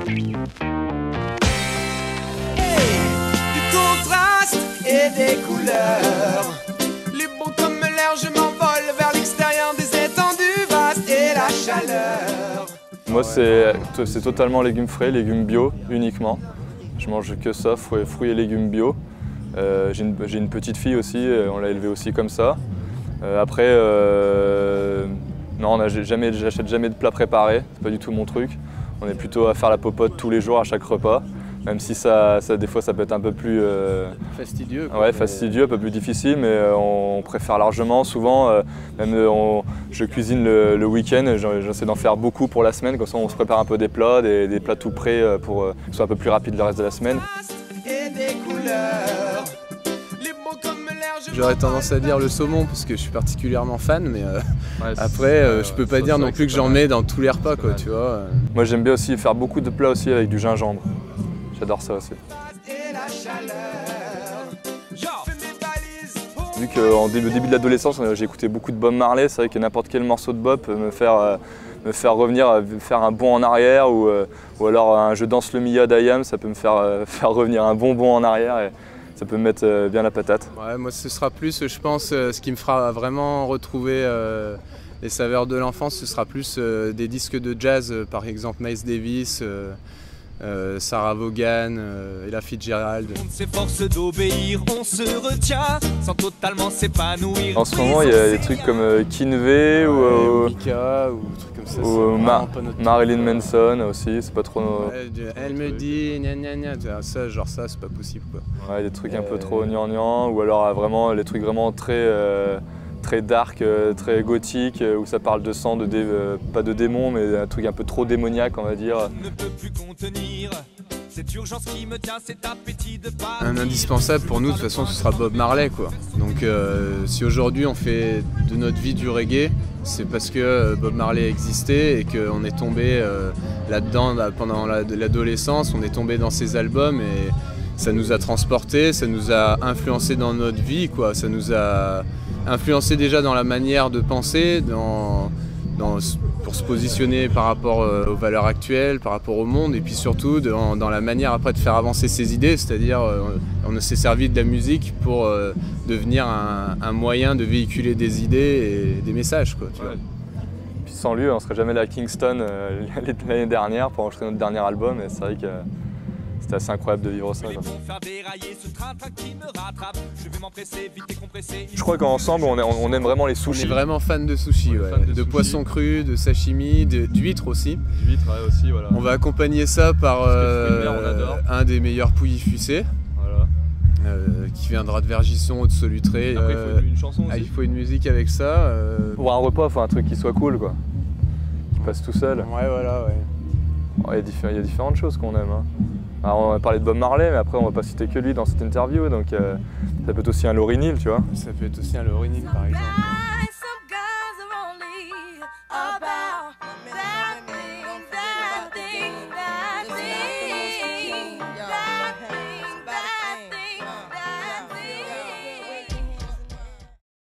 Du contraste et des couleurs. Les bons comme l'air, je m'envole vers l'extérieur des étendues vastes et la chaleur. Moi, c'est totalement légumes frais, légumes bio uniquement. Je mange que ça, fruits et légumes bio. J'ai une petite fille aussi, on l'a élevée aussi comme ça. Après, non, j'achète jamais de plats préparés, c'est pas du tout mon truc. On est plutôt à faire la popote tous les jours à chaque repas, même si des fois ça peut être un peu plus fastidieux. Quoi, ouais, fastidieux, un peu plus difficile, mais on préfère largement. Souvent, je cuisine le week-end, j'essaie d'en faire beaucoup pour la semaine, comme ça on se prépare un peu des plats, des plats tout prêts pour que ce soit un peu plus rapide le reste de la semaine. J'aurais tendance à dire le saumon parce que je suis particulièrement fan, mais après je peux pas dire non plus que j'en mets dans tous les repas, quoi, tu vois. Moi j'aime bien aussi faire beaucoup de plats aussi avec du gingembre. J'adore ça aussi. Vu qu'au début de l'adolescence, j'ai écouté beaucoup de Bob Marley, c'est vrai que n'importe quel morceau de Bob peut me faire revenir, faire un bond en arrière, ou alors un Je danse le Mia d'Ayam, ça peut me faire revenir un bon bond en arrière. Et ça peut me mettre bien la patate. Ouais, moi ce sera plus, je pense, ce qui me fera vraiment retrouver les saveurs de l'enfance, ce sera plus des disques de jazz, par exemple Miles Davis, Sarah Vaughan, Ella Fitzgerald. On s'efforce d'obéir, on se retient sans totalement s'épanouir. En ce moment, il y a des trucs comme Kinvey ou Mika ou des trucs comme ça. Ou Marilyn Manson aussi, c'est pas trop. Ouais, elle me dit gna gna gna, ça, genre ça, c'est pas possible, quoi. Ouais, des trucs un peu trop gnangnan, ou alors vraiment les trucs vraiment très dark, très gothique, où ça parle de sang, pas de démons, mais un truc un peu trop démoniaque, on va dire. Ne peut plus contenir cette urgence qui me tient, cet appétit de pas. Un indispensable pour nous, de toute façon, ce sera Bob Marley, quoi. Donc si aujourd'hui on fait de notre vie du reggae, c'est parce que Bob Marley existait et qu'on est tombé là-dedans pendant l'adolescence, on est tombé dans ses albums et ça nous a transportés, ça nous a influencé dans notre vie, quoi. Ça nous a influencé déjà dans la manière de penser, pour se positionner par rapport aux valeurs actuelles, par rapport au monde, et puis surtout dans la manière après de faire avancer ses idées, c'est-à-dire on s'est servi de la musique pour devenir un moyen de véhiculer des idées et des messages, quoi, tu vois. Puis sans lui, on serait jamais allé à Kingston l'année dernière pour enregistrer notre dernier album, et c'est vrai que c'était assez incroyable de vivre ça. Je crois qu'ensemble, on aime vraiment les sushis. On est vraiment fan de sushis, ouais. De poissons crus, de sashimi, d'huîtres aussi. D'huîtres, ouais, aussi, voilà. On va accompagner ça par un des meilleurs pouilly fussés, voilà. Qui viendra de Vergisson ou de Solutré. Après, il faut une chanson aussi. Il faut une musique avec ça. Pour un repas, il faut un truc qui soit cool, quoi. Qui passe tout seul. Ouais, voilà, ouais. Oh, il y a différentes choses qu'on aime, hein. Alors, on va parler de Bob Marley, mais après on va pas citer que lui dans cette interview, donc ça peut être aussi un Lauryn Hill, tu vois. Ça peut être aussi un Lauryn Hill, par exemple.